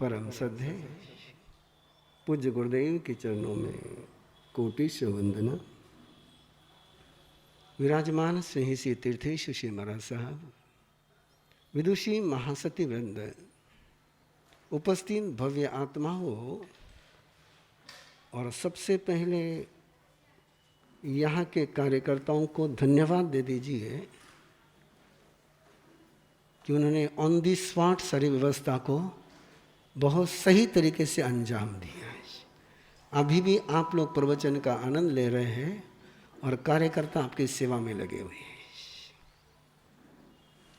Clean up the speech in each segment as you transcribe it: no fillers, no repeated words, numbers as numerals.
परम श्रद्धेय पूज्य गुरुदेव के चरणों में कोटिश वंदना। विराजमान स्नेही श्री तीर्थेश श्री महाराज साहब, विदुषी महासती वृंद, उपस्थित भव्य आत्माओं और सबसे पहले यहाँ के कार्यकर्ताओं को धन्यवाद दे दीजिए कि उन्होंने ऑन दी स्पॉट सारी व्यवस्था को बहुत सही तरीके से अंजाम दिया है। अभी भी आप लोग प्रवचन का आनंद ले रहे हैं और कार्यकर्ता आपकी सेवा में लगे हुए हैं।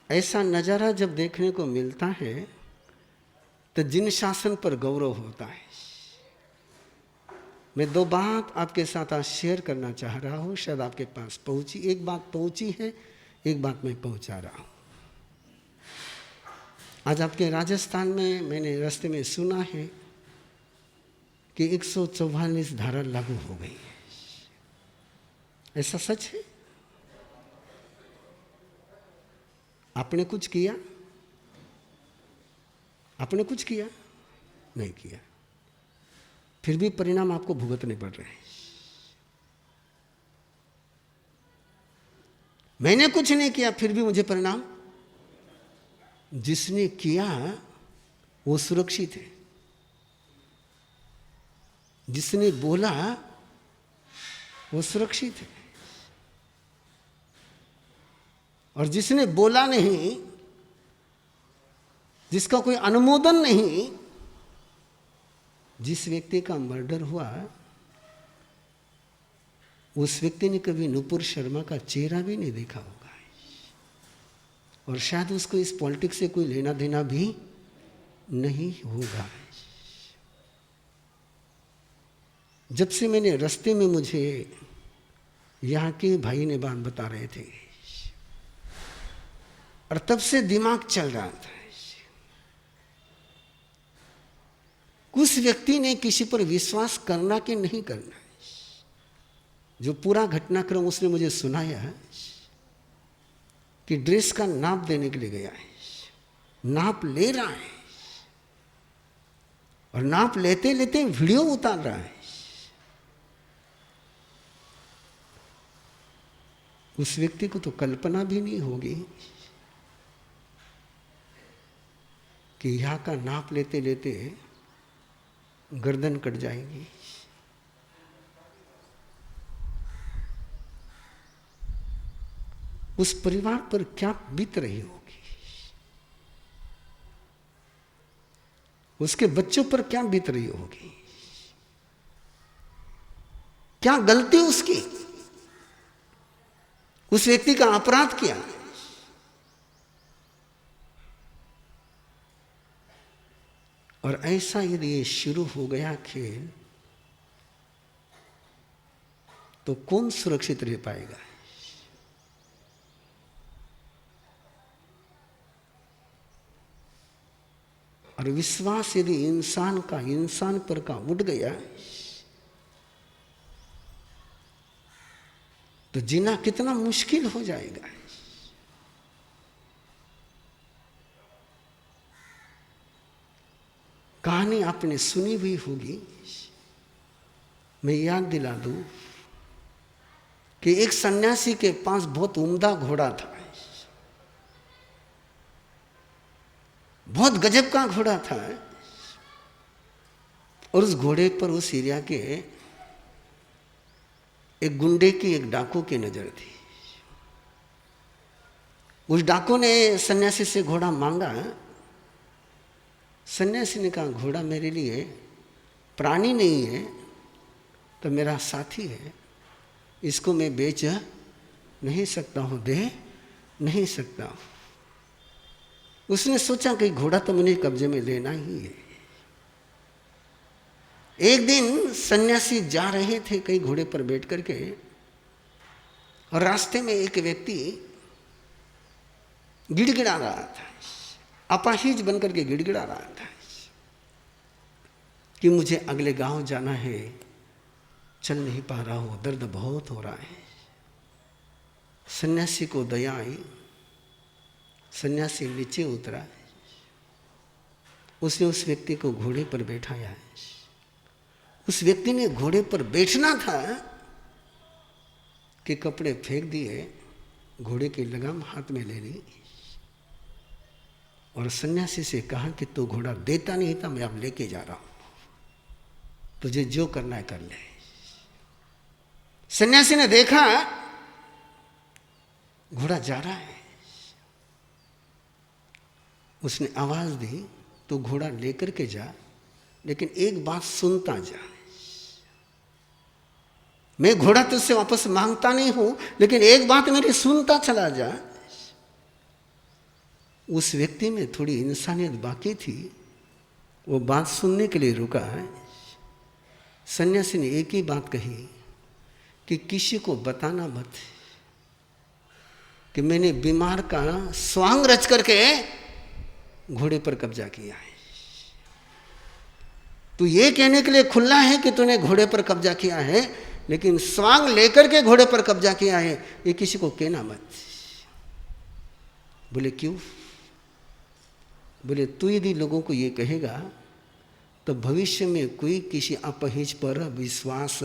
ऐसा नज़ारा जब देखने को मिलता है तो जिन शासन पर गौरव होता है। मैं दो बात आपके साथ आज शेयर करना चाह रहा हूँ, शायद आपके पास पहुँची। एक बात पहुँची है, एक बात मैं पहुँचा रहा हूँ। आज आपके राजस्थान में मैंने रास्ते में सुना है कि 144 धारा लागू हो गई है। ऐसा सच है? आपने कुछ किया? आपने कुछ किया? नहीं किया, फिर भी परिणाम आपको भुगतने पड़ रहे हैं। मैंने कुछ नहीं किया, फिर भी मुझे परिणाम। जिसने किया वो सुरक्षित है, जिसने बोला वो सुरक्षित है, और जिसने बोला नहीं, जिसका कोई अनुमोदन नहीं, जिस व्यक्ति का मर्डर हुआ उस व्यक्ति ने कभी नुपुर शर्मा का चेहरा भी नहीं देखा होगा, और शायद उसको इस पॉलिटिक्स से कोई लेना देना भी नहीं होगा। जब से मैंने रास्ते में, मुझे यहाँ के भाई ने बात बता रहे थे और तब से दिमाग चल रहा था। उस व्यक्ति ने किसी पर विश्वास करना कि नहीं करना, जो पूरा घटनाक्रम उसने मुझे सुनाया कि ड्रेस का नाप देने के लिए गया है, नाप ले रहा है और नाप लेते लेते वीडियो उतार रहा है। उस व्यक्ति को तो कल्पना भी नहीं होगी कि यहाँ का नाप लेते लेते गर्दन कट जाएगी। उस परिवार पर क्या बीत रही होगी, उसके बच्चों पर क्या बीत रही होगी, क्या गलती उसकी, उस व्यक्ति का अपराध क्या। और ऐसा यदि ये शुरू हो गया खेल तो कौन सुरक्षित रह पाएगा? और विश्वास यदि इंसान पर का उठ गया तो जीना कितना मुश्किल हो जाएगा। कहानी आपने सुनी हुई होगी, मैं याद दिला दूं कि एक सन्यासी के पास बहुत उम्दा घोड़ा था, बहुत गजब का घोड़ा था, और उस घोड़े पर उस एरिया के एक गुंडे की, एक डाकू की नजर थी। उस डाकू ने सन्यासी से घोड़ा मांगा। सन्यासी ने कहा, घोड़ा मेरे लिए प्राणी नहीं है तो मेरा साथी है, इसको मैं बेच नहीं सकता हूँ, दे नहीं सकता हूँ। उसने सोचा कि घोड़ा तो मुझे कब्जे में लेना ही है। एक दिन सन्यासी जा रहे थे कई घोड़े पर बैठ करके, और रास्ते में एक व्यक्ति गिड़गिड़ा रहा था, अपाहिज बनकर के गिड़गिड़ा रहा था कि मुझे अगले गांव जाना है, चल नहीं पा रहा हूं, दर्द बहुत हो रहा है। सन्यासी को दया आई, सन्यासी नीचे उतरा उसने उस व्यक्ति को घोड़े पर बैठाया है। उस व्यक्ति ने घोड़े पर बैठना था कि कपड़े फेंक दिए, घोड़े की लगाम हाथ में ले ली और सन्यासी से कहा कि तू घोड़ा देता नहीं था, मैं अब लेके जा रहा हूं, तुझे जो करना है कर ले। सन्यासी ने देखा घोड़ा जा रहा है, उसने आवाज दी तू घोड़ा लेकर के जा, लेकिन एक बात सुनता जा, मैं घोड़ा तुझसे वापस मांगता नहीं हूं, लेकिन एक बात मेरी सुनता चला जा। उस व्यक्ति में थोड़ी इंसानियत बाकी थी, वो बात सुनने के लिए रुका है। सन्यासी ने एक ही बात कही कि किसी को बताना मत कि मैंने बीमार का स्वांग रच करके घोड़े पर कब्जा किया है। तू ये कहने के लिए खुला है कि तूने घोड़े पर कब्जा किया है, लेकिन स्वांग लेकर के घोड़े पर कब्जा किया है, ये किसी को कहना मत। बोले क्यों? बोले तू यदि लोगों को ये कहेगा तो भविष्य में कोई किसी अपहिज पर विश्वास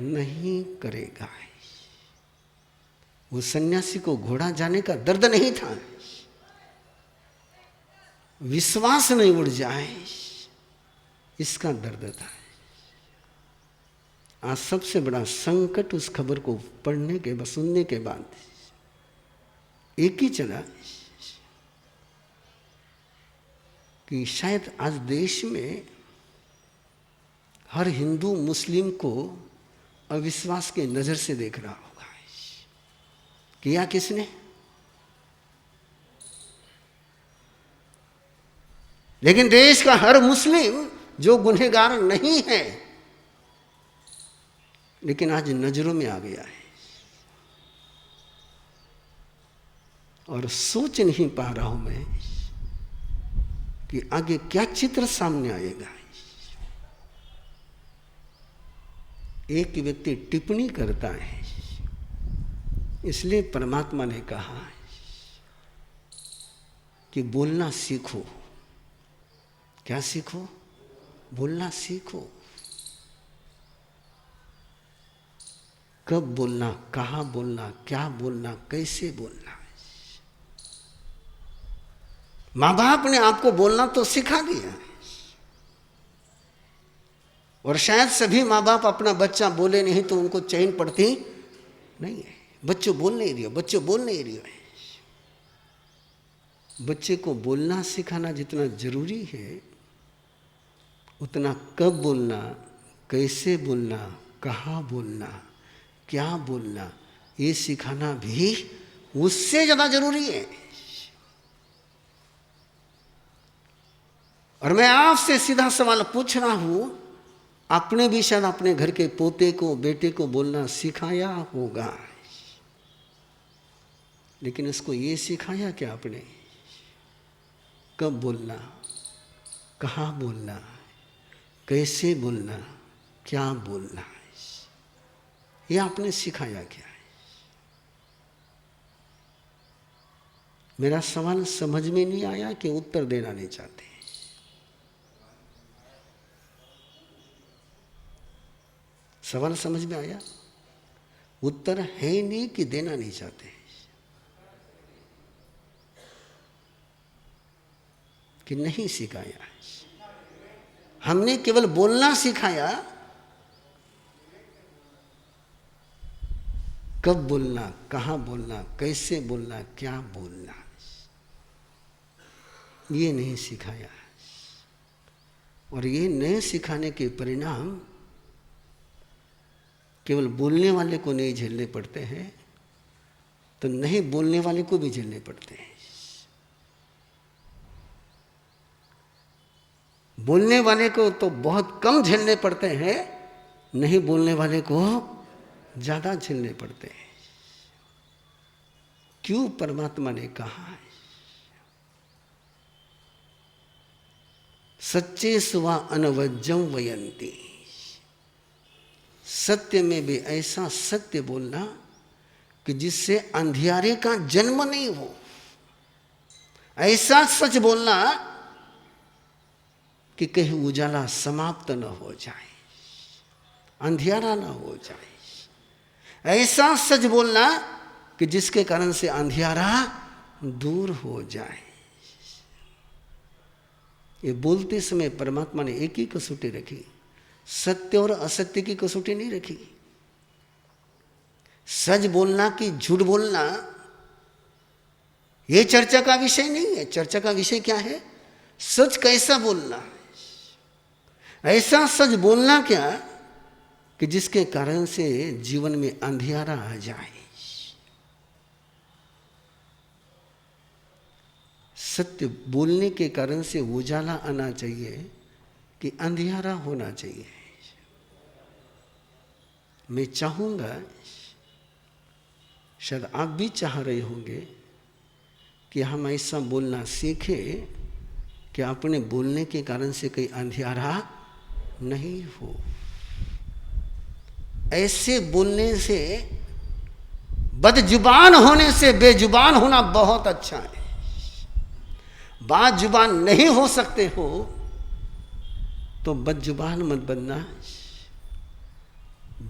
नहीं करेगा। वो सन्यासी को घोड़ा जाने का दर्द नहीं था, विश्वास नहीं उड़ जाए इसका दर्द था। आज सबसे बड़ा संकट उस खबर को पढ़ने के बाद, सुनने के बाद एक ही चला कि शायद आज देश में हर हिंदू मुस्लिम को अविश्वास के नजर से देख रहा होगा। किया किसने? लेकिन देश का हर मुस्लिम जो गुनहगार नहीं है, लेकिन आज नजरों में आ गया है और सोच नहीं पा रहा हूं मैं कि आगे क्या चित्र सामने आएगा। एक व्यक्ति टिप्पणी करता है, इसलिए परमात्मा ने कहा कि बोलना सीखो। क्या सीखो? बोलना सीखो। कब बोलना, कहाँ बोलना, क्या बोलना, कैसे बोलना। माँ बाप ने आपको बोलना तो सिखा दिया, और शायद सभी माँ बाप अपना बच्चा बोले नहीं तो उनको चैन पड़ती नहीं है। बच्चों बोल नहीं रही हो, बच्चों बोल नहीं रही हो। बच्चे को बोलना सिखाना जितना जरूरी है, उतना कब बोलना, कैसे बोलना, कहाँ बोलना, क्या बोलना, ये सिखाना भी उससे ज्यादा जरूरी है। और मैं आपसे सीधा सवाल पूछ रहा हूं, आपने भी शायद अपने घर के पोते को, बेटे को बोलना सिखाया होगा, लेकिन उसको ये सिखाया क्या आपने? कब बोलना, कहाँ बोलना, कैसे बोलना, क्या बोलना, ये आपने सिखाया क्या है? मेरा सवाल समझ में नहीं आया कि उत्तर देना नहीं चाहते? सवाल समझ में आया? उत्तर है नहीं कि देना नहीं चाहते? कि नहीं सिखाया? हमने केवल बोलना सिखाया, कब बोलना, कहाँ बोलना, कैसे बोलना, क्या बोलना, ये नहीं सिखाया। और ये नए सिखाने के परिणाम केवल बोलने वाले को नहीं झेलने पड़ते हैं, तो नहीं बोलने वाले को भी झेलने पड़ते हैं। बोलने वाले को तो बहुत कम झेलने पड़ते हैं, नहीं बोलने वाले को ज्यादा झेलने पड़ते हैं। क्यों? परमात्मा ने कहा है, सच्चे सुवा अनवज्जम वयंती। सत्य में भी ऐसा सत्य बोलना कि जिससे अंधियारे का जन्म नहीं हो। ऐसा सच बोलना कि कहीं उजाला समाप्त न हो जाए, अंधियारा न हो जाए। ऐसा सच बोलना कि जिसके कारण से अंधियारा दूर हो जाए। ये बोलते समय परमात्मा ने एक ही कसौटी रखी, सत्य और असत्य की कसौटी नहीं रखी। सच बोलना कि झूठ बोलना ये चर्चा का विषय नहीं है। चर्चा का विषय क्या है? सच कैसा बोलना है। ऐसा सच बोलना क्या कि जिसके कारण से जीवन में अंधियारा आ जाए। सत्य बोलने के कारण से उजाला आना चाहिए कि अंधियारा होना चाहिए। मैं चाहूंगा, शायद आप भी चाह रहे होंगे कि हम ऐसा बोलना सीखें कि अपने बोलने के कारण से कोई अंधियारा नहीं हो। ऐसे बोलने से, बदजुबान होने से बेजुबान होना बहुत अच्छा है। बाजुबान नहीं हो सकते हो तो बदजुबान मत बनना।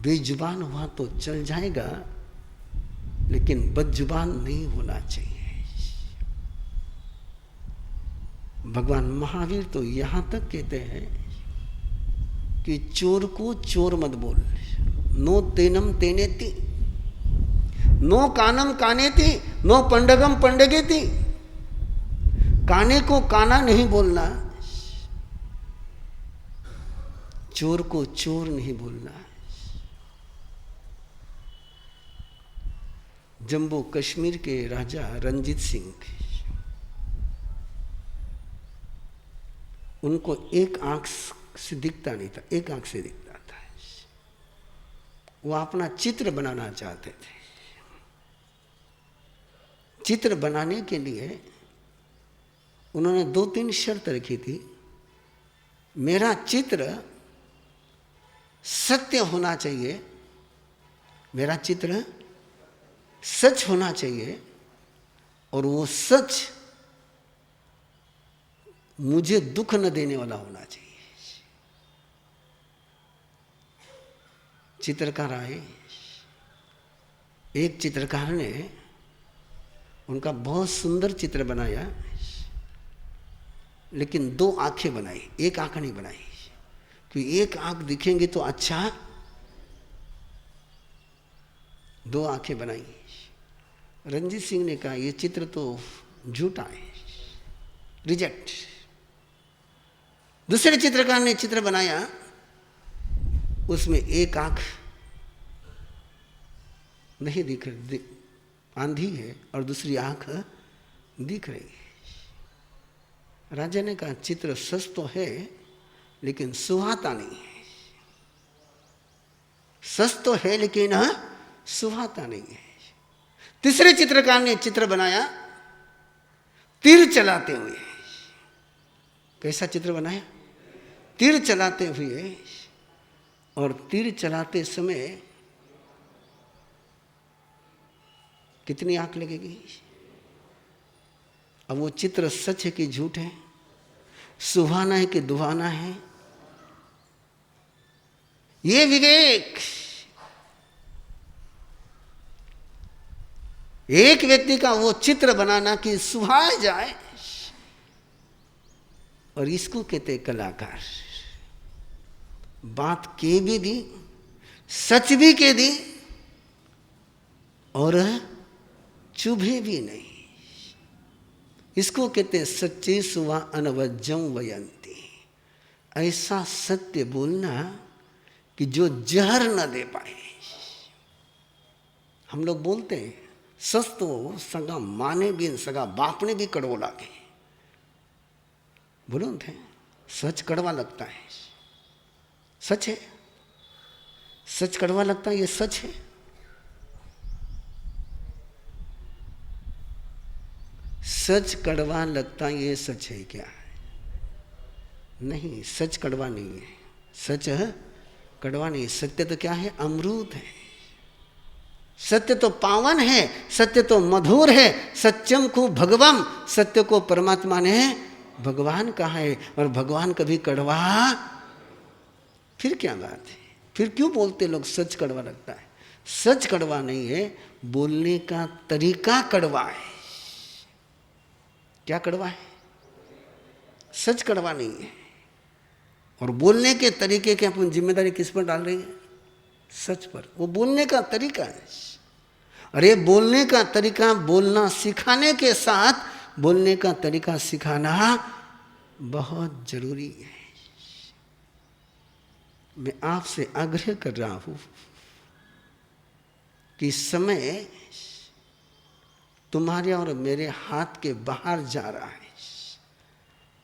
बेजुबान हुआ तो चल जाएगा, लेकिन बदजुबान नहीं होना चाहिए। भगवान महावीर तो यहां तक कहते हैं कि चोर को चोर मत बोल। नो तेनम तेनेति, नो कानम कानेति, नो पंडगम पंडगेति। काने को काना नहीं बोलना, चोर को चोर नहीं बोलना। जम्मू कश्मीर के राजा रंजीत सिंह, उनको एक आंख से दिखता नहीं था, एक आंख से दिखता था। वो अपना चित्र बनाना चाहते थे। चित्र बनाने के लिए उन्होंने 2-3 शर्त रखी थी। मेरा चित्र सत्य होना चाहिए, मेरा चित्र सच होना चाहिए, और वो सच मुझे दुख न देने वाला होना चाहिए। चित्रकार आए, एक चित्रकार ने उनका बहुत सुंदर चित्र बनाया, लेकिन 2 आंखें बनाई, एक आंख नहीं बनाई। क्योंकि एक आंख दिखेंगे तो अच्छा, 2 आंखें बनाई। रंजीत सिंह ने कहा ये चित्र तो झूठा है, रिजेक्ट। दूसरे चित्रकार ने चित्र बनाया, उसमें एक आंख नहीं दिख रही, आंधी है, और दूसरी आंख दिख रही है। राजा ने कहा चित्र सच तो है, लेकिन सुहाता नहीं है। सच तो है लेकिन सुहाता नहीं है। तीसरे चित्रकार ने चित्र बनाया तीर चलाते हुए। कैसा चित्र बनाया? तीर चलाते हुए, और तीर चलाते समय कितनी आंख लगेगी? अब वो चित्र सच है कि झूठ है? सुहाना है कि दुहाना है? ये विवेक एक व्यक्ति का वो चित्र बनाना कि सुहाए जाए, और इसको कहते कलाकार। बात के भी दी, सच भी कह दी, और चुभे भी नहीं। इसको कहते सच्चे सुवा अनवज्जम वयंती। ऐसा सत्य बोलना कि जो जहर न दे पाए। हम लोग बोलते हैं सच तो सगा माने भी, सगा बाप ने भी कड़वा लागे। बोलो थे सच कड़वा लगता है, सच है। सच कड़वा लगता है, ये सच है। सच कड़वा लगता ये सच है क्या? नहीं, सच कड़वा नहीं है। सच है कड़वा नहीं। सत्य तो क्या है? अमृत है। सत्य तो पावन है, सत्य तो मधुर है। सत्यम को भगवम, सत्य को परमात्मा ने भगवान कहाँ है? और भगवान कभी कड़वा, फिर क्या बात है? फिर क्यों बोलते लोग सच कड़वा लगता है? सच कड़वा नहीं है, बोलने का तरीका कड़वा है। क्या कड़वा है? सच कड़वा नहीं है। और बोलने के तरीके की अपन जिम्मेदारी किस पर डाल रही है? सच पर। वो बोलने का तरीका है। अरे बोलने का तरीका बोलना सिखाने के साथ बोलने का तरीका सिखाना बहुत जरूरी है। मैं आपसे आग्रह कर रहा हूं कि समय तुम्हारे और मेरे हाथ के बाहर जा रहा है।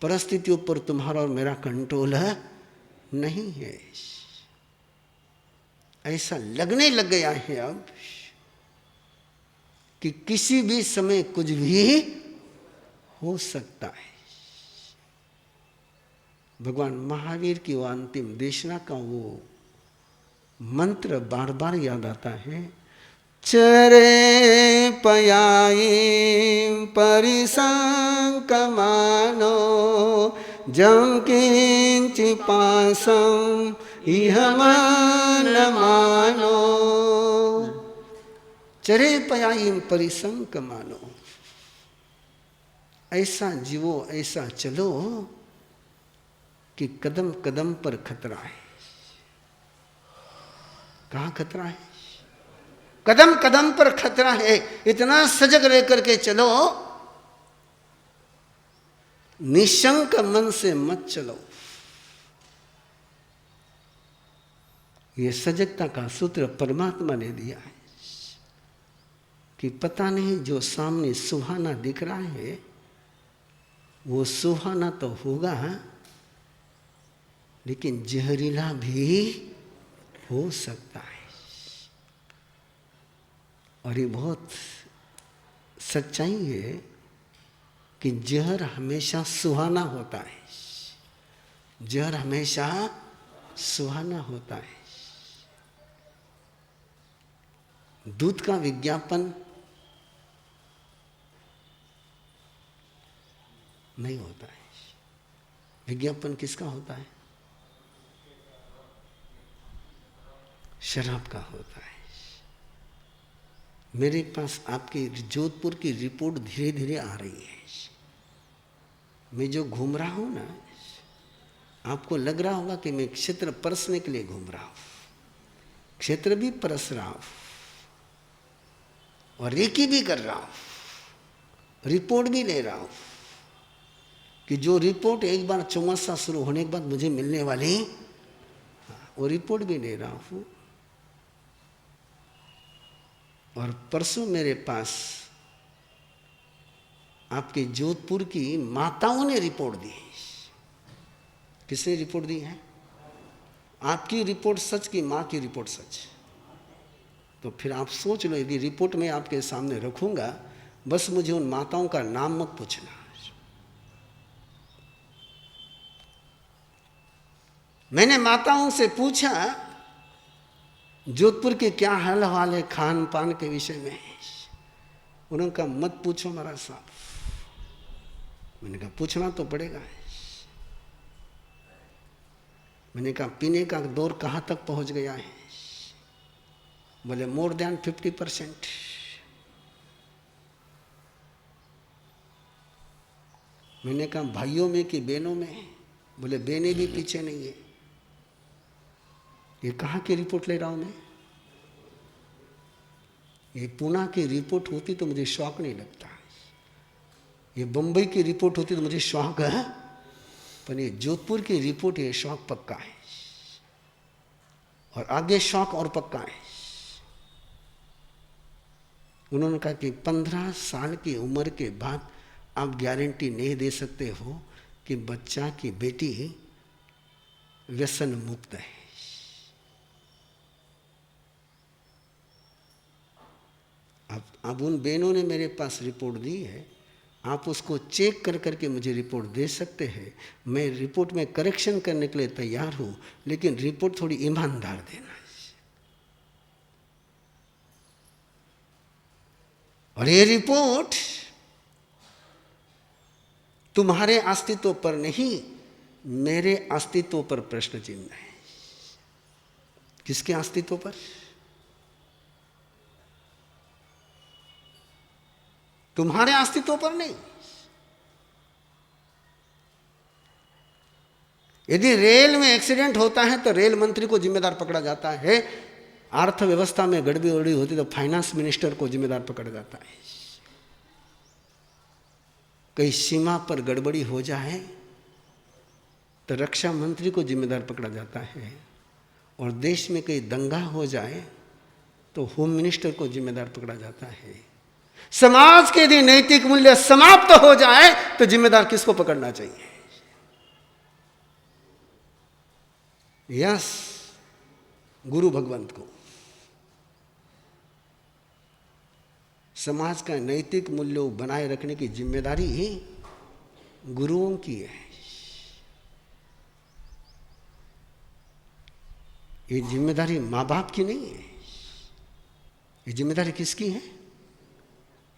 परिस्थितियों पर तुम्हारा और मेरा कंट्रोल नहीं है। ऐसा लगने लग गया है अब कि किसी भी समय कुछ भी हो सकता है। भगवान महावीर की वो अंतिम देशना का वो मंत्र बार बार याद आता है। चरे पयाई परिसंकमानो जम किंचि पासम इह मन मानो। चरे पयाई परिसंकमानो, ऐसा जीवो ऐसा चलो कि कदम कदम पर खतरा है। कहाँ खतरा है? कदम कदम पर खतरा है। इतना सजग रह करके चलो, निशंक मन से मत चलो। ये सजगता का सूत्र परमात्मा ने दिया है कि पता नहीं जो सामने सुहाना दिख रहा है वो सुहाना तो होगा, लेकिन जहरीला भी हो सकता है। और ये बहुत सच्चाई है कि जहर हमेशा सुहाना होता है। जहर हमेशा सुहाना होता है। दूध का विज्ञापन नहीं होता है। विज्ञापन किसका होता है? शराब का होता है। मेरे पास आपकी जोधपुर की रिपोर्ट धीरे धीरे आ रही है। मैं जो घूम रहा हूं ना, आपको लग रहा होगा कि मैं क्षेत्र परसने के लिए घूम रहा हूं। क्षेत्र भी परस रहा हूं और रेकी भी कर रहा हूं, रिपोर्ट भी ले रहा हूं कि जो रिपोर्ट एक बार चौमासा शुरू होने के बाद मुझे मिलने वाली, वो रिपोर्ट भी ले रहा हूं। और परसों मेरे पास आपके जोधपुर की माताओं ने रिपोर्ट दी। किसने रिपोर्ट दी है? आपकी रिपोर्ट सच की मां की रिपोर्ट सच। तो फिर आप सोच लो, यदि रिपोर्ट मैं आपके सामने रखूंगा, बस मुझे उन माताओं का नाम मत पूछना। मैंने माताओं से पूछा जोधपुर के क्या हाल हाल है खान पान के विषय में। उन्होंने कहा मत पूछो महाराज साहब। मैंने कहा पूछना तो पड़ेगा। मैंने कहा पीने का दौर कहाँ तक पहुँच गया है? बोले मोर देन 50%। मैंने कहा भाइयों में कि बहनों में? बोले बहनें भी पीछे नहीं है। ये कहाँ की रिपोर्ट ले रहा हूँ मैं? ये पूना की रिपोर्ट होती तो मुझे शौक नहीं लगता। ये बम्बई की रिपोर्ट होती तो मुझे शौक है, पर ये जोधपुर की रिपोर्ट, ये शौक पक्का है। और आगे शौक और पक्का है। उन्होंने कहा कि 15 साल की उम्र के बाद आप गारंटी नहीं दे सकते हो कि बच्चा की बेटी व्यसन मुक्त है। अब उन बहनों ने मेरे पास रिपोर्ट दी है, आप उसको चेक कर करके मुझे रिपोर्ट दे सकते हैं। मैं रिपोर्ट में करेक्शन करने के लिए तैयार हूं, लेकिन रिपोर्ट थोड़ी ईमानदार देना। और ये रिपोर्ट तुम्हारे अस्तित्व पर नहीं, मेरे अस्तित्व पर प्रश्न चिन्ह है। किसके अस्तित्व पर? तुम्हारे अस्तित्व पर नहीं। यदि रेल में एक्सीडेंट होता है तो रेल मंत्री को जिम्मेदार पकड़ा जाता है, अर्थव्यवस्था में गड़बड़ी होती तो फाइनेंस मिनिस्टर को जिम्मेदार पकड़ा जाता है। कहीं सीमा पर गड़बड़ी हो जाए तो रक्षा मंत्री को जिम्मेदार पकड़ा जाता है, और देश में कहीं दंगा हो जाए तो होम मिनिस्टर को जिम्मेदार पकड़ा जाता है। समाज के यदि नैतिक मूल्य समाप्त हो जाए तो जिम्मेदार किसको पकड़ना चाहिए? यस, गुरु भगवंत को। समाज का नैतिक मूल्य बनाए रखने की जिम्मेदारी ही गुरुओं की है। ये जिम्मेदारी माँ बाप की नहीं है। ये जिम्मेदारी किसकी है?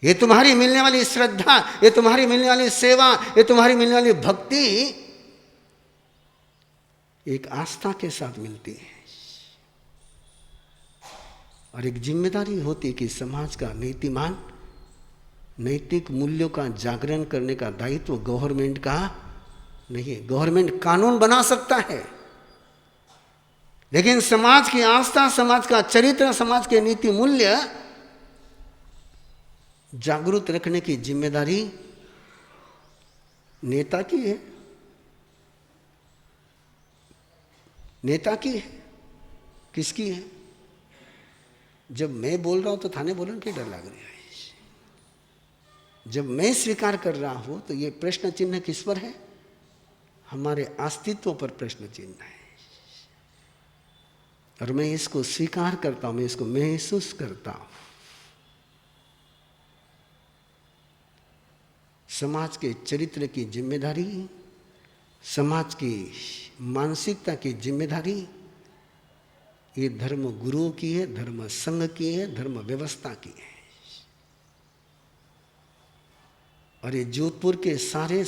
ये तुम्हारी मिलने वाली श्रद्धा, ये तुम्हारी मिलने वाली सेवा, ये तुम्हारी मिलने वाली भक्ति एक आस्था के साथ मिलती है, और एक जिम्मेदारी होती है कि समाज का नीतिमान, नैतिक मूल्यों का जागरण करने का दायित्व गवर्नमेंट का नहीं है। गवर्नमेंट कानून बना सकता है, लेकिन समाज की आस्था, समाज का चरित्र, समाज के नीति मूल्य जागरूक रखने की जिम्मेदारी नेता की है। नेता की है, किसकी है? जब मैं बोल रहा हूं तो थाने बोलने की डर लग रही है। जब मैं स्वीकार कर रहा हूं तो ये प्रश्न चिन्ह किस पर है? हमारे अस्तित्व पर प्रश्न चिन्ह है, और मैं इसको स्वीकार करता हूं, मैं इसको महसूस करता हूं। समाज के चरित्र की जिम्मेदारी, समाज की मानसिकता की जिम्मेदारी ये धर्म गुरुओं की है, धर्म संघ की है, धर्म व्यवस्था की है। और ये जोधपुर के सारे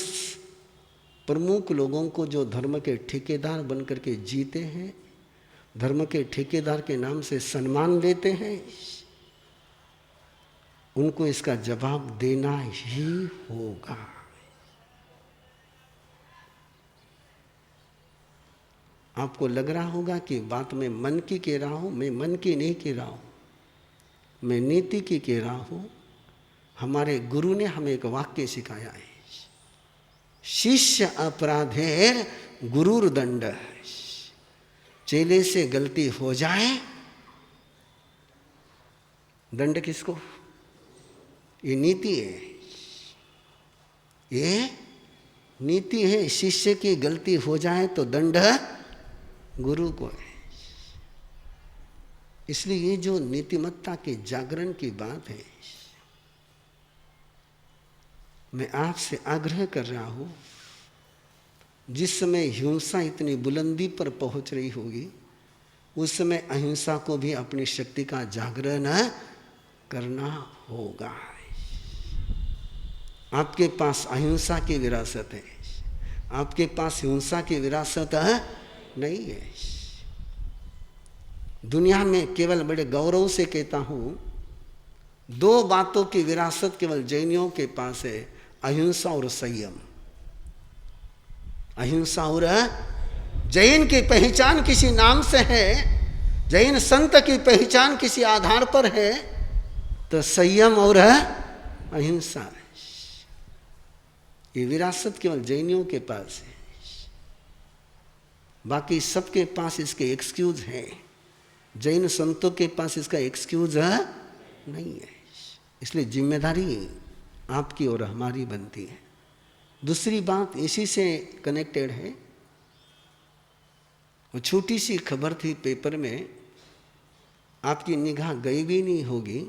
प्रमुख लोगों को जो धर्म के ठेकेदार बनकर के जीते हैं, धर्म के ठेकेदार के नाम से सम्मान लेते हैं, उनको इसका जवाब देना ही होगा। आपको लग रहा होगा कि बात मैं मन की कह रहा हूं, मैं मन की नहीं कह रहा हूं, मैं नीति की कह रहा हूं। हमारे गुरु ने हमें एक वाक्य सिखाया है, शिष्य अपराधेर गुरुर दंड। चेले से गलती हो जाए, दंड किसको? ये नीति है, ये नीति है। शिष्य की गलती हो जाए तो दंड गुरु को है। इसलिए ये जो नीतिमत्ता के जागरण की बात है, मैं आपसे आग्रह कर रहा हूं, जिस समय हिंसा इतनी बुलंदी पर पहुंच रही होगी, उस समय अहिंसा को भी अपनी शक्ति का जागरण करना होगा। आपके पास अहिंसा की विरासत है, आपके पास हिंसा की विरासत नहीं है। दुनिया में केवल बड़े गौरव से कहता हूं, दो बातों की विरासत केवल जैनियों के पास है, अहिंसा और संयम। अहिंसा और जैन की पहचान किसी नाम से है, जैन संत की पहचान किसी आधार पर है, तो संयम और अहिंसा है। ये विरासत केवल जैनियों के पास है, बाकी सबके पास इसके एक्सक्यूज है। जैन संतों के पास इसका एक्सक्यूज नहीं है। इसलिए जिम्मेदारी आपकी और हमारी बनती है। दूसरी बात इसी से कनेक्टेड है, वो छोटी सी खबर थी पेपर में, आपकी निगाह गई भी नहीं होगी।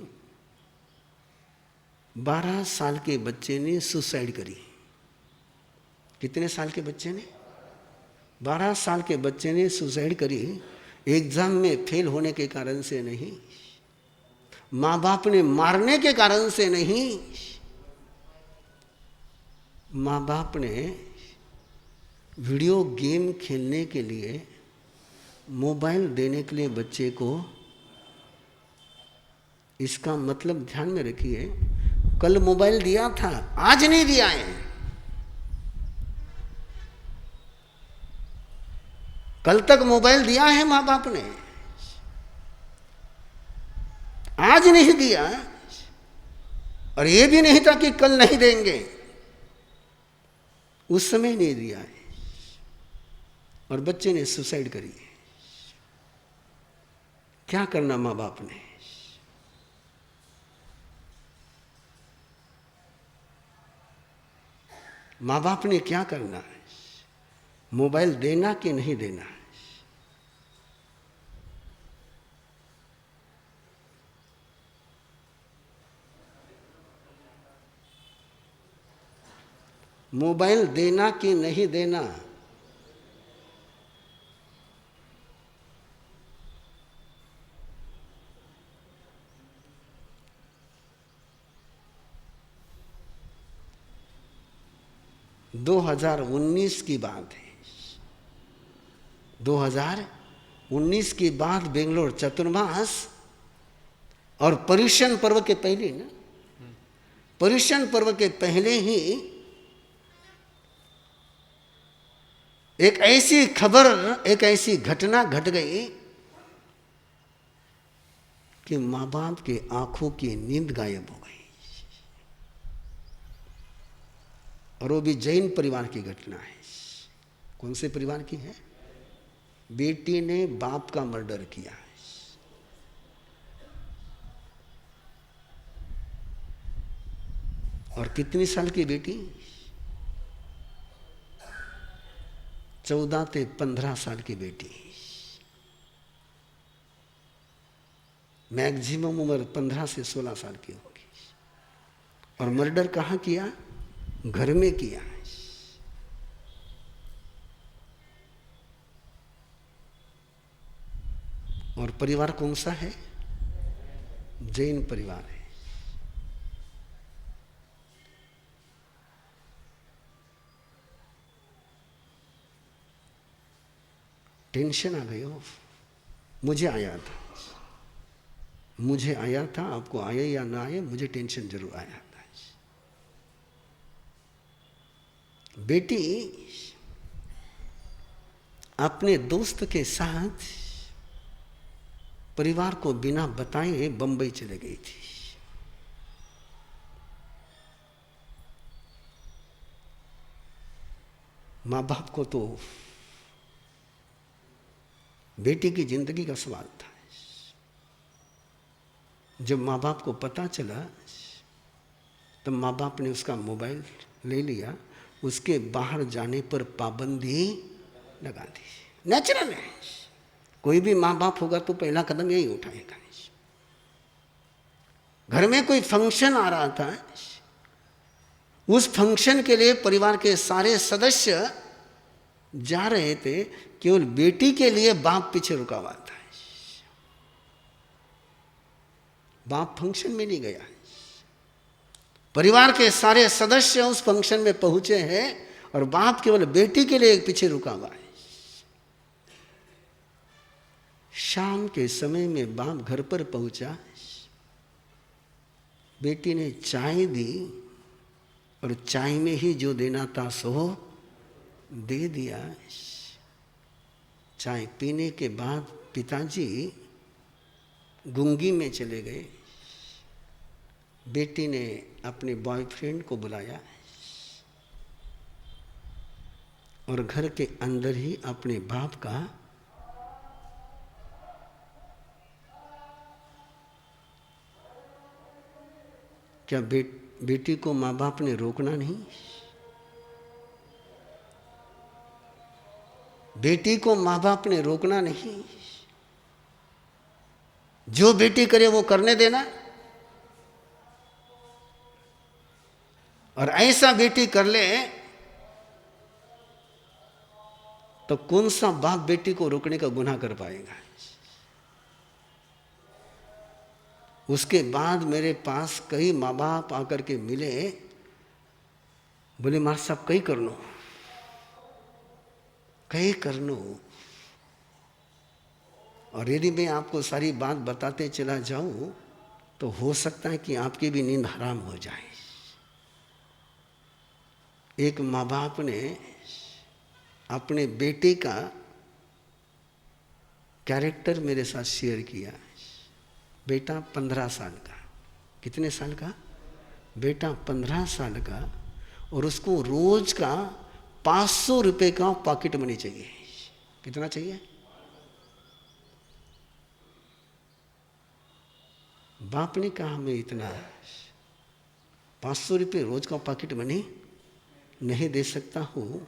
12 साल के बच्चे ने सुसाइड करी। कितने साल के बच्चे ने? 12 साल के बच्चे ने सुसाइड करी। एग्जाम में फेल होने के कारण से नहीं, माँ बाप ने मारने के कारण से नहीं, माँ बाप ने वीडियो गेम खेलने के लिए मोबाइल देने के लिए बच्चे को, इसका मतलब ध्यान में रखिए, कल मोबाइल दिया था, आज नहीं दिया है। कल तक मोबाइल दिया है माँ बाप ने, आज नहीं दिया, और ये भी नहीं था कि कल नहीं देंगे, उस समय नहीं दिया है, और बच्चे ने सुसाइड करी। क्या करना माँ बाप ने? माँ बाप ने क्या करना है? मोबाइल देना कि नहीं देना? मोबाइल देना कि नहीं देना? – 2019 की बात है। 2019 की बात, बेंगलोर चतुर्मास और पर्युषण पर्व के पहले ना, पर्युषण पर्व के पहले ही एक ऐसी खबर, एक ऐसी घटना घट गई कि माँ बाप के आंखों की नींद गायब हो गई। और वो भी जैन परिवार की घटना है। कौन से परिवार की है? बेटी ने बाप का मर्डर किया। और कितनी साल की बेटी? 14 से 15 साल की बेटी। मैक्सिमम उम्र 15 से 16 साल की होगी। और मर्डर कहाँ किया? घर में किया। और परिवार कौन सा है? जैन परिवार है। टेंशन आ गई हो। मुझे आया था, मुझे आया था, आपको आए या ना आए, मुझे टेंशन जरूर आया था। बेटी अपने दोस्त के साथ परिवार को बिना बताए बंबई चले गई थी। माँ बाप को तो बेटी की जिंदगी का सवाल था। जब माँ बाप को पता चला तब माँ बाप ने उसका मोबाइल ले लिया, उसके बाहर जाने पर पाबंदी लगा दी। नेचुरल है, कोई भी माँ बाप होगा तो पहला कदम यही उठाएगा। घर में कोई फंक्शन आ रहा था, उस फंक्शन के लिए परिवार के सारे सदस्य जा रहे थे, केवल बेटी के लिए बाप पीछे रुका हुआ था। बाप फंक्शन में नहीं गया, परिवार के सारे सदस्य उस फंक्शन में पहुंचे हैं और बाप केवल बेटी के लिए पीछे रुका हुआ है। शाम के समय में बाप घर पर पहुंचा, बेटी ने चाय दी और चाय में ही जो देना था सो दे दिया। चाय पीने के बाद पिताजी गुंगी में चले गए। बेटी ने अपने बॉयफ्रेंड को बुलाया और घर के अंदर ही अपने बाप का क्या बेटी को माँ बाप ने रोकना नहीं? बेटी को माँ बाप ने रोकना नहीं, जो बेटी करे वो करने देना। और ऐसा बेटी कर ले तो कौन सा बाप बेटी को रोकने का गुनाह कर पाएगा? उसके बाद मेरे पास कई माँ बाप आकर के मिले, बोले मास्टर साहब कई कर लो। और यदि मैं आपको सारी बात बताते चला जाऊं तो हो सकता है कि आपकी भी नींद हराम हो जाए। एक माँ बाप ने अपने बेटे का कैरेक्टर मेरे साथ शेयर किया। बेटा 15 साल का। कितने साल का? बेटा 15 साल का, और उसको रोज का 500 रुपये का पॉकेट मनी चाहिए। कितना चाहिए? बाप ने कहा मैं इतना 500 रुपये रोज का पॉकेट मनी नहीं दे सकता हूँ।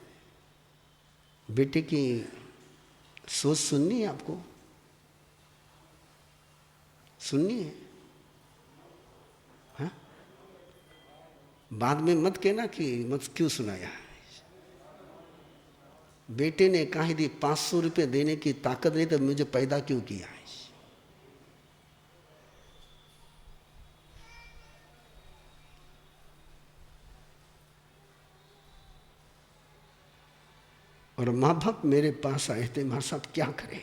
बेटे की सोच सुननी है आपको, सुननी है। हाँ, बाद में मत कहना कि मत क्यों सुनाया। बेटे ने कहा यदि 500 रुपये देने की ताकत नहीं तो मुझे पैदा क्यों किया है। और माँ बाप मेरे पास आए थे, माँ साहब क्या करें।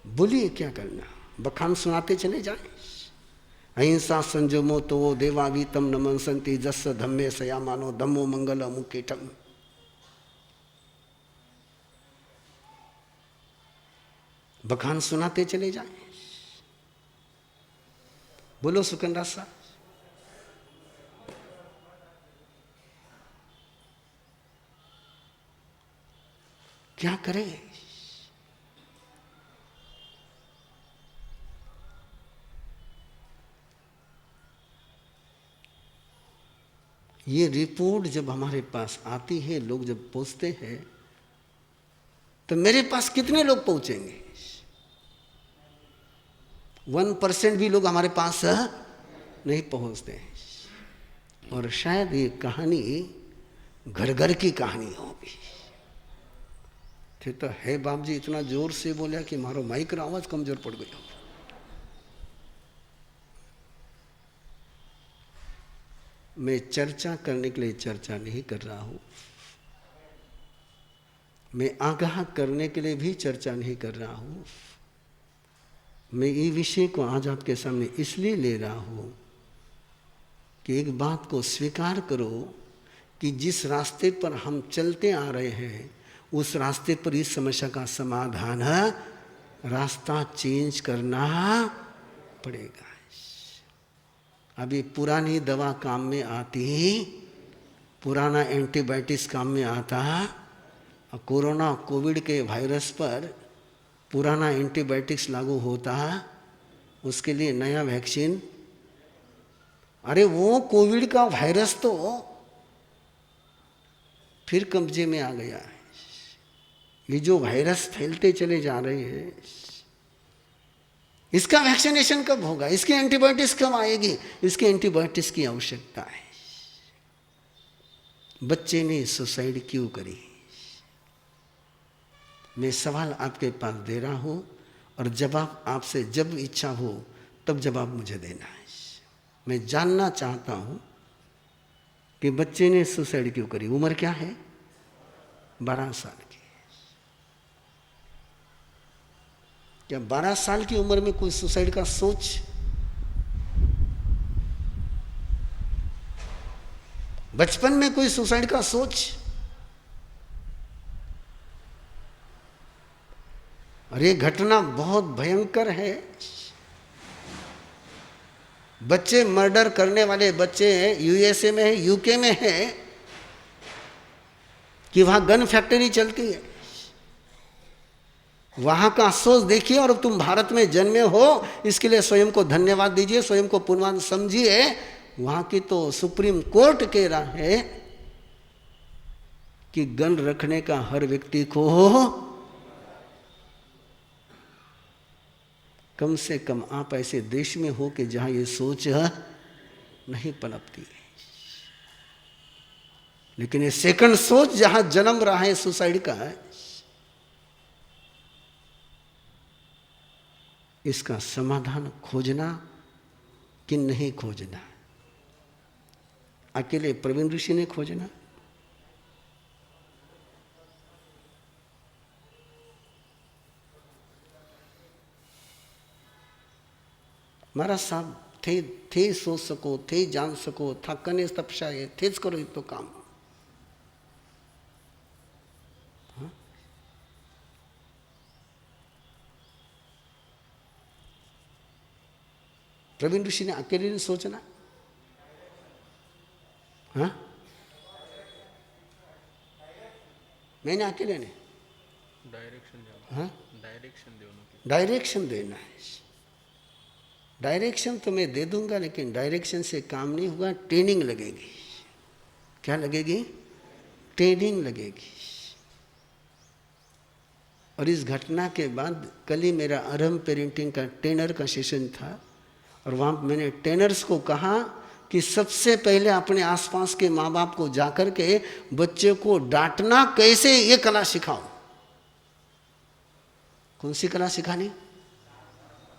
बोलिए क्या करना, बखान सुनाते चले जाए। अहिंसा संजमो तो वो देवावीतम नमन संति जस धम्मे सया मानो धम्मो मंगल मुकेटम। बखान सुनाते चले जाए। बोलो सुकंदर साहब। क्या करें। ये रिपोर्ट जब हमारे पास आती है, लोग जब पूछते हैं, तो मेरे पास कितने लोग पहुंचेंगे? 1% भी लोग हमारे पास नहीं पहुंचते। और शायद ये कहानी घर घर की कहानी होगी। तो है बाप जी इतना जोर से बोला कि मारो माइक रा आवाज कमजोर पड़ गई हो। मैं चर्चा करने के लिए चर्चा नहीं कर रहा हूं, मैं आगाह करने के लिए भी चर्चा नहीं कर रहा हूं। मैं ये विषय को आज आपके सामने इसलिए ले रहा हूं कि एक बात को स्वीकार करो कि जिस रास्ते पर हम चलते आ रहे हैं उस रास्ते पर इस समस्या का समाधान है, रास्ता चेंज करना पड़ेगा। अभी पुरानी दवा काम में आती, पुराना एंटीबायोटिक्स काम में आता, और कोरोना कोविड के वायरस पर पुराना एंटीबायोटिक्स लागू होता, उसके लिए नया वैक्सीन। अरे वो कोविड का वायरस तो फिर कब्जे में आ गया है। ये जो वायरस फैलते चले जा रहे हैं, इसका वैक्सीनेशन कब होगा? इसकी एंटीबायोटिक्स कब आएगी? इसके एंटीबायोटिक्स की आवश्यकता है। बच्चे ने सुसाइड क्यों करी? मैं सवाल आपके पास दे रहा हूं और जवाब आपसे जब इच्छा हो तब जवाब मुझे देना है। मैं जानना चाहता हूं कि बच्चे ने सुसाइड क्यों करी। उम्र क्या है? 12 साल की। क्या 12 साल की उम्र में कोई सुसाइड का सोच? बचपन में कोई सुसाइड का सोच? और ये घटना बहुत भयंकर है। बच्चे मर्डर करने वाले बच्चे यूएसए में है, यूके में है, कि वहां गन फैक्ट्री चलती है। वहां का अफसोस देखिए। और तुम भारत में जन्मे हो, इसके लिए स्वयं को धन्यवाद दीजिए, स्वयं को पुण्यवान समझिए। वहां की तो सुप्रीम कोर्ट कह रहा है कि गन रखने का हर व्यक्ति को कम से कम आप ऐसे देश में हो कि जहां ये सोच नहीं पनपती है। लेकिन ये सेकंड सोच जहां जन्म रहा है सुसाइड का, इसका समाधान खोजना कि नहीं खोजना? अकेले प्रवीण ऋषि ने खोजना? महाराज साहब थे सोच सको, थे जान सको, था कने तपस्या है, थे करो ये तो काम। हाँ? प्रवीण ऋषि ने अकेले ने सोचना? हाँ? मैंने अकेले ने डायरेक्शन देना है। डायरेक्शन तो मैं दे दूंगा, लेकिन डायरेक्शन से काम नहीं होगा, ट्रेनिंग लगेगी। क्या लगेगी? ट्रेनिंग लगेगी। और इस घटना के बाद कल ही मेरा आरंभ पेरेंटिंग का ट्रेनर का सेशन था, और वहाँ मैंने ट्रेनर्स को कहा कि सबसे पहले अपने आसपास के माँ बाप को जाकर के बच्चे को डांटना कैसे ये कला सिखाओ। कौन सी कला सिखानी?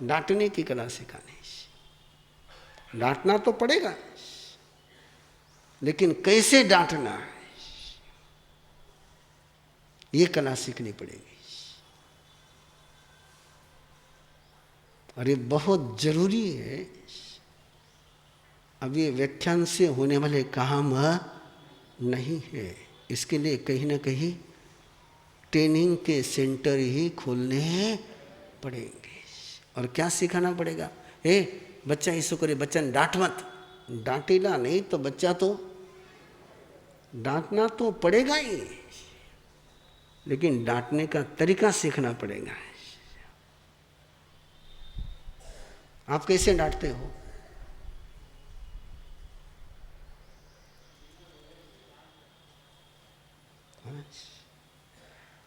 डांटने की कला सिखानी। डांटना तो पड़ेगा, लेकिन कैसे डांटना ये कला सीखनी पड़ेगी। और ये बहुत जरूरी है। अब ये व्याख्यान से होने वाले काम नहीं है। इसके लिए कहीं ना कहीं ट्रेनिंग के सेंटर ही खोलने पड़ेंगे। और क्या सिखाना पड़ेगा? बच्चा ऐसा करे, बच्चा ने डांट मत। डांटेगा नहीं तो बच्चा तो डांटना तो पड़ेगा ही, लेकिन डांटने का तरीका सीखना पड़ेगा। आप कैसे डांटते हो?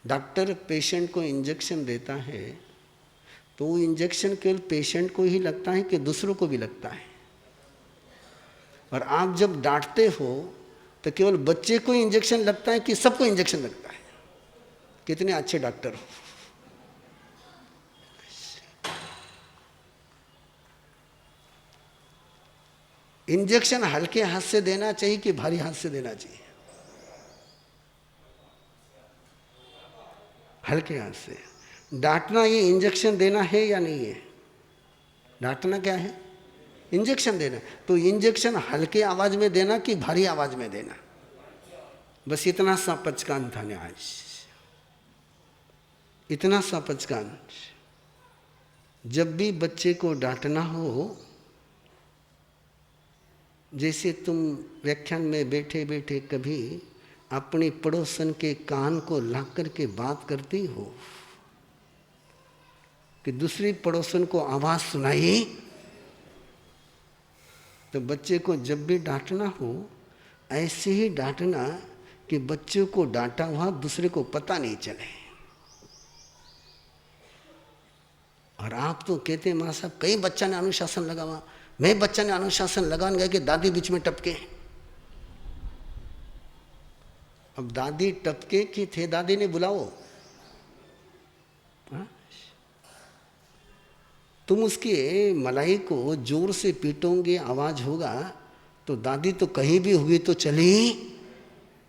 डॉक्टर पेशेंट को इंजेक्शन देता है तो वो इंजेक्शन केवल पेशेंट को ही लगता है कि दूसरों को भी लगता है? और आप जब डांटते हो तो केवल बच्चे को इंजेक्शन लगता है कि सबको इंजेक्शन लगता है? कितने अच्छे डॉक्टर हो। इंजेक्शन हल्के हाथ से देना चाहिए कि भारी हाथ से देना चाहिए? हल्के हाथ से। डांटना ये इंजेक्शन देना है या नहीं है? डांटना क्या है? इंजेक्शन देना। तो इंजेक्शन हल्के आवाज में देना कि भारी आवाज में देना? बस इतना सा पचकान था ने आज, इतना सा पचकान। जब भी बच्चे को डांटना हो, जैसे तुम व्याख्यान में बैठे बैठे कभी अपनी पड़ोसन के कान को ला करके बात करती हो कि दूसरी पड़ोसन को आवाज सुनाई, तो बच्चे को जब भी डांटना हो ऐसे ही डांटना कि बच्चे को डांटा हुआ दूसरे को पता नहीं चले। और आप तो कहते हैं मां साहब कई बच्चा ने अनुशासन लगावा। मैं बच्चा ने अनुशासन लगाने गया कि दादी बीच में टपके। अब दादी टपके कि थे दादी ने बुलाओ। हा? तुम उसके मलाई को जोर से पीटोगे, आवाज होगा तो दादी तो कहीं भी होगी तो चली,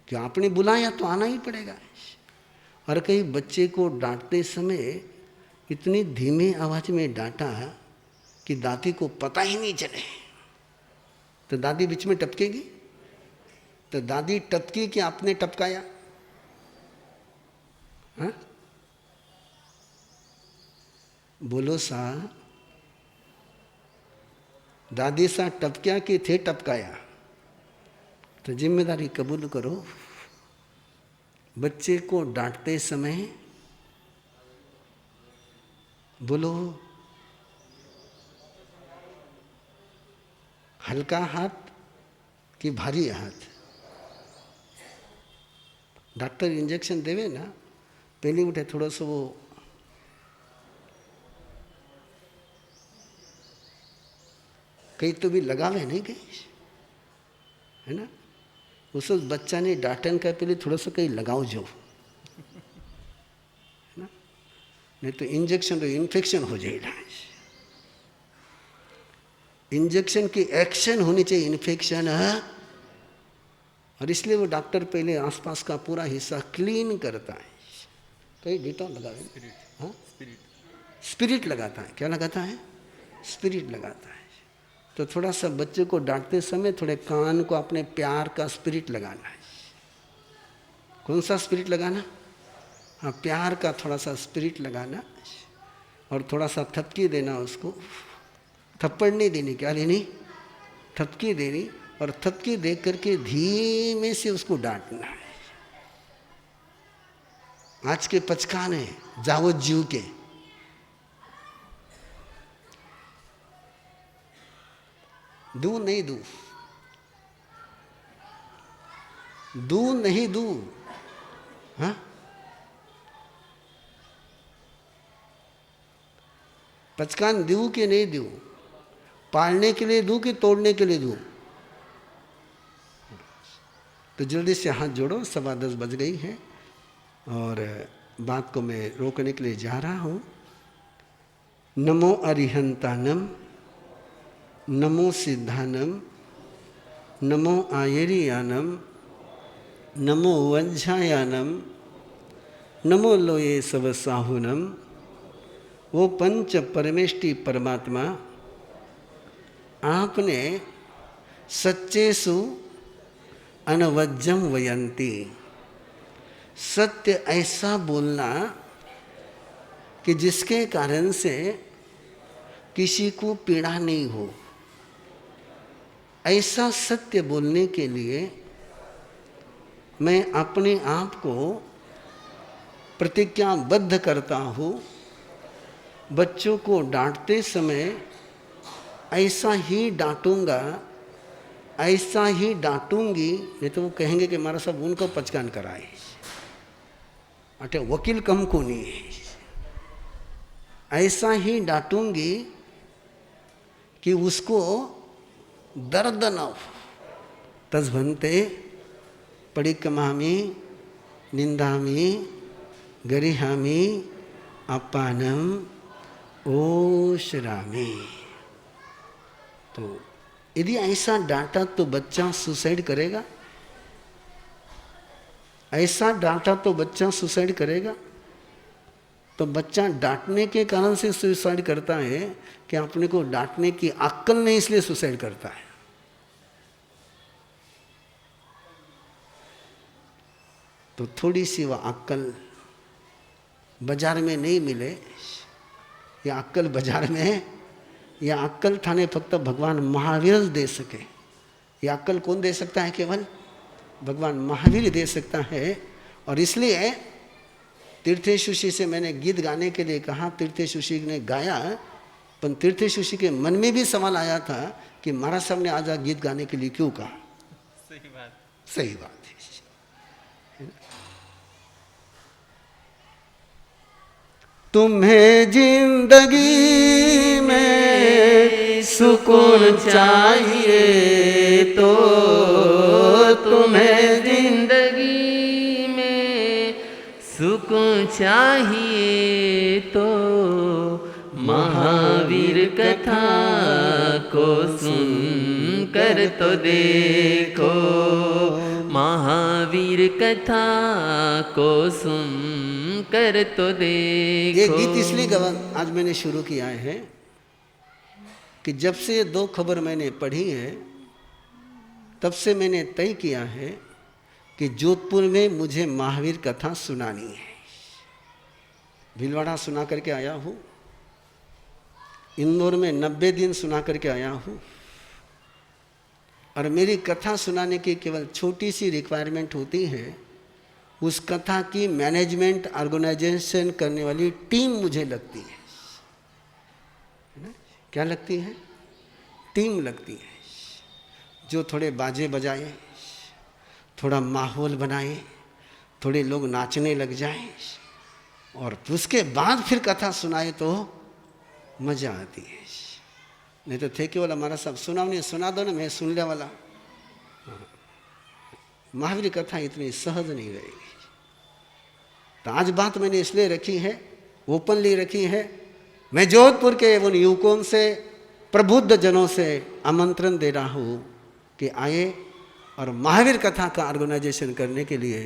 कि आपने बुलाया तो आना ही पड़ेगा। और कहीं बच्चे को डांटते समय इतनी धीमी आवाज में डांटा कि दादी को पता ही नहीं चले, तो दादी बीच में टपकेगी? तो दादी टपकी कि आपने टपकाया? हा? बोलो सा, दादी सा टपकिया कि थे टपकाया? तो जिम्मेदारी कबूल करो। बच्चे को डांटते समय बोलो हल्का हाथ कि भारी हाथ? डॉक्टर इंजेक्शन देवे ना, पहले उठे थोड़ा सा वो कहीं तो भी लगावे नहीं कहीं, है ना? उस बच्चा ने डांटन का पहले थोड़ा सा कहीं लगाओ जो, है ना? नहीं तो इंजेक्शन तो इन्फेक्शन हो जाएगा। इंजेक्शन की एक्शन होनी चाहिए, इन्फेक्शन है। और इसलिए वो डॉक्टर पहले आसपास का पूरा हिस्सा क्लीन करता है। कहीं डिटॉल लगा है, हाँ स्पिरिट लगाता है। क्या लगाता है? स्पिरिट लगाता है। तो थोड़ा सा बच्चे को डांटते समय थोड़े कान को अपने प्यार का स्पिरिट लगाना है। कौन सा स्पिरिट लगाना? हाँ, प्यार का थोड़ा सा स्पिरिट लगाना और थोड़ा सा थपकी देना उसको। थप्पड़ नहीं देनी, क्या देनी? थपकी देनी। और थपकी दे करके धीमे से उसको डांटना है। आज के पचकान है जाओ जीव के, दू नहीं दू, दू नहीं दू, हाँ पचकान दू के नहीं दू, पालने के लिए दू कि तोड़ने के लिए दू? तो जल्दी से हाथ जोड़ो, 10:15 बज गई है और बात को मैं रोकने के लिए जा रहा हूँ। नमो अरिहंतानम, नमो सिद्धानम, नमो आयरियानम, नमो वज्झायानम, नमो लोये सवसाहुनम। वो पंच परमेष्टि परमात्मा आपने सच्चेसु अनवज्जम वयंती, सत्य ऐसा बोलना कि जिसके कारण से किसी को पीड़ा नहीं हो, ऐसा सत्य बोलने के लिए मैं अपने आप को प्रतिज्ञाबद्ध करता हूँ। बच्चों को डांटते समय ऐसा ही डांटूंगा, ऐसा ही डांटूंगी, नहीं तो वो कहेंगे कि हमारा सब उनको पचकान कराए। अटे वकील कम को नहीं है। ऐसा ही डांटूंगी कि उसको दर्द न हो। तज्भन्ते पडिक्कमामि निंदामि गरिहामि अपानम ओशरामि। तो यदि ऐसा डांटा तो बच्चा सुसाइड करेगा? ऐसा डांटा तो बच्चा सुसाइड करेगा? तो बच्चा डांटने के कारण से सुसाइड करता है कि अपने को डांटने की अक्ल नहीं, इसलिए सुसाइड करता है। तो थोड़ी सी वह अक्ल बाजार में नहीं मिले, या अक्ल बाजार में, या अक्ल थाने फक्त भगवान महावीर दे सके। या अक्ल कौन दे सकता है? केवल भगवान महावीर दे सकता है। और इसलिए तीर्थेशुषि से मैंने गीत गाने के लिए कहा, तीर्थेशुषि ने गाया, पर तीर्थेशुषि के मन में भी सवाल आया था कि महाराज साहब ने आज गीत गाने के लिए क्यों कहा? सही बात है। तुम्हें जिंदगी में सुकून चाहिए तो, तुम्हें जिंदगी में सुकून चाहिए तो महावीर कथा को सुन कर तो देखो, महावीर कथा को सुन कर तो देखो। ये गीत इसलिए आज मैंने शुरू किया है कि जब से 2 खबर मैंने पढ़ी है, तब से मैंने तय किया है कि जोधपुर में मुझे महावीर कथा सुनानी है। भीलवाड़ा सुना करके आया हूँ, इंदौर में 90 दिन सुना करके आया हूँ। और मेरी कथा सुनाने की केवल छोटी सी रिक्वायरमेंट होती है, उस कथा की मैनेजमेंट ऑर्गेनाइजेशन करने वाली टीम मुझे लगती है ना? क्या लगती है? टीम लगती है, जो थोड़े बाजे बजाए, थोड़ा माहौल बनाए, थोड़े लोग नाचने लग जाए और उसके बाद फिर कथा सुनाए तो मजा आती है। नहीं तो थे केवल हमारा सब सुनाओ नहीं, सुना दो ना, मैं सुन ले वाला। महावीर कथा इतनी सहज नहीं रहेगी। तो आज बात मैंने इसलिए रखी है, ओपनली रखी है। मैं जोधपुर के उन युवकों से प्रबुद्ध जनों से आमंत्रण दे रहा हूँ कि आए और महावीर कथा का ऑर्गेनाइजेशन करने के लिए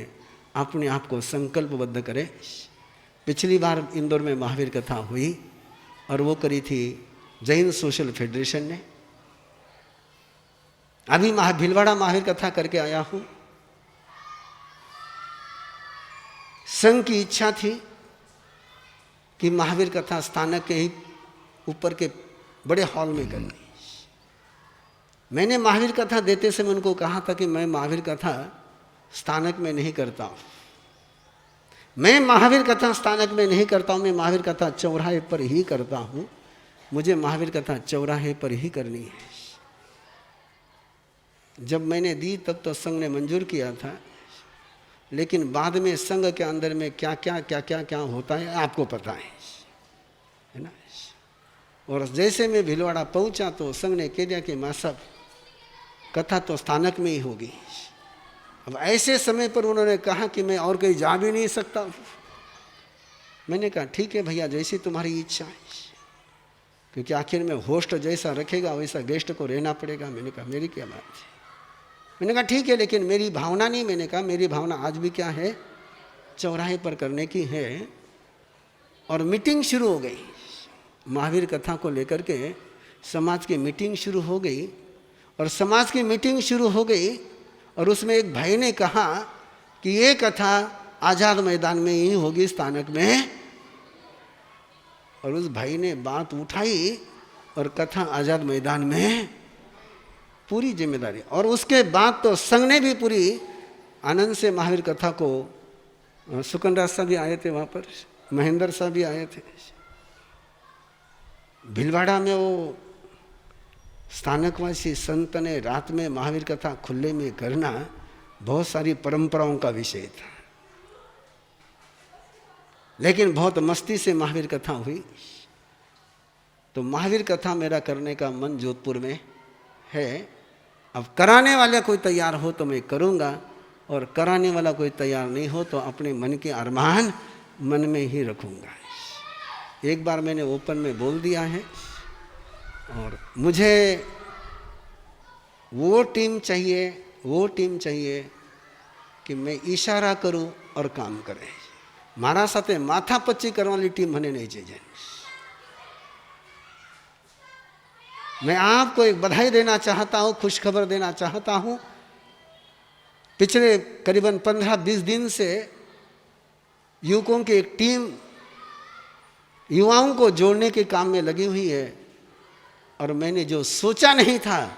अपने आप को संकल्पबद्ध करें। पिछली बार इंदौर में महावीर कथा हुई और वो करी थी जैन सोशल फेडरेशन ने। अभी भीलवाड़ा महावीर कथा करके आया हूँ। संघ की इच्छा थी कि महावीर कथा स्थानक के ही ऊपर के बड़े हॉल में करनी। मैंने महावीर कथा देते समय उनको कहा था कि मैं महावीर कथा स्थानक में नहीं करता हूँ, मैं महावीर कथा स्थानक में नहीं करता हूँ, मैं महावीर कथा चौराहे पर ही करता हूँ, मुझे महावीर कथा चौराहे पर ही करनी है। जब मैंने दी तब तो संघ ने मंजूर किया था, लेकिन बाद में संघ के अंदर में क्या क्या होता है आपको पता है ना। और जैसे मैं भीलवाड़ा पहुंचा तो संघ ने कह दिया कि माँ साहब कथा तो स्थानक में ही होगी। अब ऐसे समय पर उन्होंने कहा कि मैं और कहीं जा भी नहीं सकता। मैंने कहा ठीक है भैया, जैसी तुम्हारी इच्छा है, क्योंकि आखिर में होस्ट जैसा रखेगा वैसा गेस्ट को रहना पड़ेगा। मैंने कहा मेरी क्या बात है। मैंने कहा ठीक है, लेकिन मेरी भावना नहीं। मैंने कहा मेरी भावना आज भी क्या है, चौराहे पर करने की है। और मीटिंग शुरू हो गई, महावीर कथा को लेकर के समाज की मीटिंग शुरू हो गई। और समाज की मीटिंग शुरू हो गई और उसमें एक भाई ने कहा कि ये कथा आज़ाद मैदान में ही होगी, स्थानक में। और उस भाई ने बात उठाई और कथा आज़ाद मैदान में, पूरी जिम्मेदारी। और उसके बाद तो संघ ने भी पूरी आनंद से महावीर कथा को, सुकनराज साहब भी आए थे वहाँ पर, महेंद्र साहब भी आए थे। भीलवाड़ा में वो स्थानकवासी संत ने रात में महावीर कथा खुले में करना बहुत सारी परंपराओं का विषय था, लेकिन बहुत मस्ती से महावीर कथा हुई। तो महावीर कथा मेरा करने का मन जोधपुर में है। अब कराने वाला कोई तैयार हो तो मैं करूँगा, और कराने वाला कोई तैयार नहीं हो तो अपने मन के अरमान मन में ही रखूँगा। एक बार मैंने ओपन में बोल दिया है, और मुझे वो टीम चाहिए कि मैं इशारा करूं और काम करे। मारा साथे माथा पच्ची करने वाली टीम मने नहीं चाहिए। मैं आपको एक बधाई देना चाहता हूं, खुशखबर देना चाहता हूं। पिछले करीबन 15-20 दिन से युवकों की एक टीम युवाओं को जोड़ने के काम में लगी हुई है, और मैंने जो सोचा नहीं था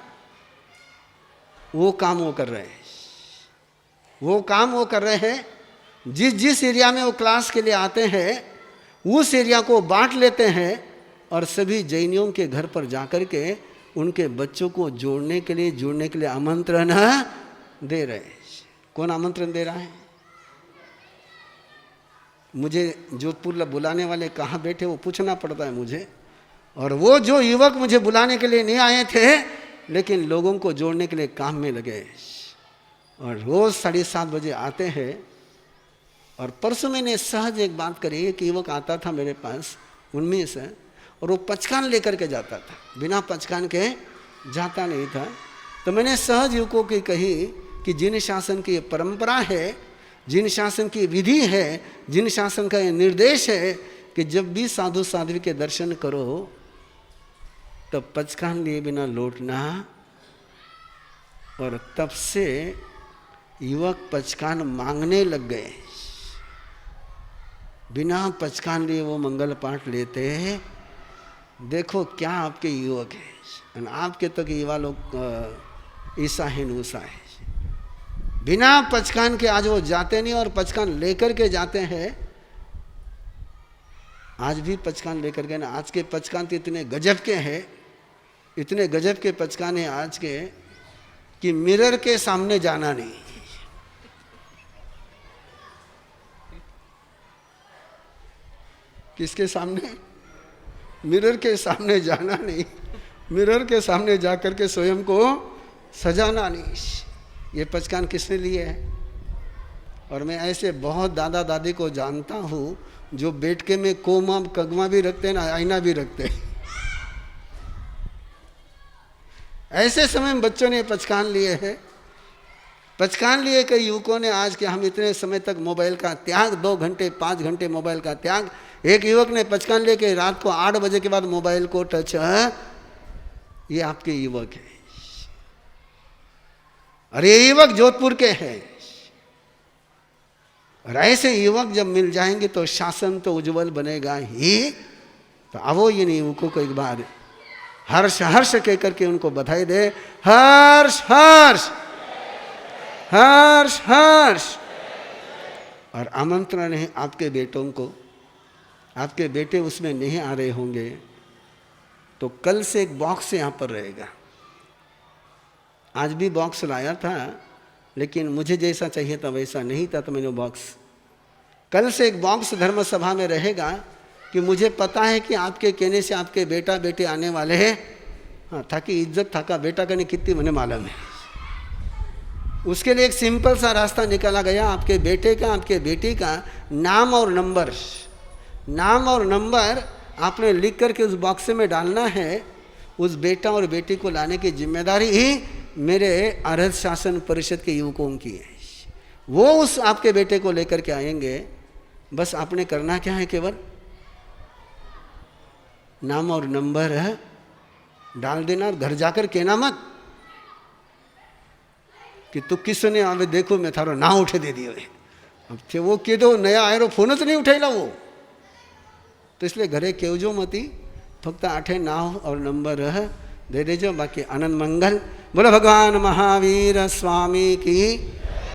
वो काम वो कर रहे हैं। वो काम वो कर रहे हैं। जिस एरिया में वो क्लास के लिए आते हैं उस एरिया को बांट लेते हैं और सभी जैनियों के घर पर जाकर के उनके बच्चों को जोड़ने के लिए आमंत्रण दे रहे हैं। कौन आमंत्रण दे रहा है? मुझे जोधपुर बुलाने वाले कहाँ बैठे वो पूछना पड़ता है मुझे। और वो जो युवक मुझे बुलाने के लिए नहीं आए थे, लेकिन लोगों को जोड़ने के लिए काम में लगे, और रोज़ 7:30 बजे आते हैं। और परसों मैंने सहज एक बात करी, एक युवक आता था मेरे पास उनमें से, और वो पचकान लेकर के जाता था, बिना पचकान के जाता नहीं था। तो मैंने सहज युवकों की कही कि जिन शासन की ये परंपरा है, जिन शासन की विधि है, जिन शासन का ये निर्देश है कि जब भी साधु साध्वी के दर्शन करो तब पचकान लिए बिना लौटना। और तब से युवक पचकान मांगने लग गए। बिना पचकान लिए वो मंगल पाठ लेते हैं। देखो क्या आपके युवक हैं, आपके तो युवा लोग ईसा है नूसा है। बिना पचकान के आज वो जाते नहीं, और पचकान लेकर के जाते हैं। आज भी पचकान लेकर के ना, आज के पचकान तो इतने गजब के हैं, इतने गजब के पचकान हैं आज के कि मिरर के सामने जाना नहीं। किसके सामने? मिरर के सामने जाना नहीं, मिरर के सामने जाकर के स्वयं को सजाना नहीं। ये पचकान किसने लिए है? और मैं ऐसे बहुत दादा दादी को जानता हूँ जो बैठके में कोमा कगमा भी रखते हैं ना, आईना भी रखते हैं। ऐसे समय में बच्चों ने पहचान लिए हैं, पहचान लिए कई युवकों ने आज के हम इतने समय तक मोबाइल का त्याग, 2 घंटे 5 घंटे मोबाइल का त्याग। एक युवक ने पहचान लिया कि रात को 8 बजे के बाद मोबाइल को टच, ये आपके युवक है। और ये युवक जोधपुर के हैं। और ऐसे युवक जब मिल जाएंगे तो शासन तो उज्जवल बनेगा ही। तो आवो इन युवकों को एक बार हर्ष हर्ष कहकर के उनको बधाई दे। हर्ष हर्ष हर्ष हर्ष। और आमंत्रण है आपके बेटों को, आपके बेटे उसमें नहीं आ रहे होंगे तो कल से एक बॉक्स यहाँ पर रहेगा। आज भी बॉक्स लाया था लेकिन मुझे जैसा चाहिए था वैसा नहीं था, तो मैंने बॉक्स, कल से एक बॉक्स धर्म सभा में रहेगा कि मुझे पता है कि आपके कहने से आपके बेटा बेटे आने वाले हैं। हाँ, ताकि इज्जत था का बेटा करने कितनी मैंने मालूम है। उसके लिए एक सिंपल सा रास्ता निकाला गया। आपके बेटे का, आपके बेटी का नाम और नंबर, नाम और नंबर आपने लिख करके उस बॉक्स में डालना है। उस बेटा और बेटी को लाने की जिम्मेदारी ही मेरे अर्हत शासन परिषद के युवकों की है। वो उस आपके बेटे को लेकर के आएंगे। बस आपने करना क्या है, केवल नाम और नंबर डाल देना। और घर जाकर कहना मत कि तू किसने आवे देखो मैं थारो ना उठे दे दियो। अब थे वो कह दो नया आयरो फोन तो नहीं उठेला वो, तो इसलिए घरे कहजो मती, फक्त 8 नाम और नंबर दे देजो। बाकी आनंद मंगल। बोलो भगवान महावीर स्वामी की।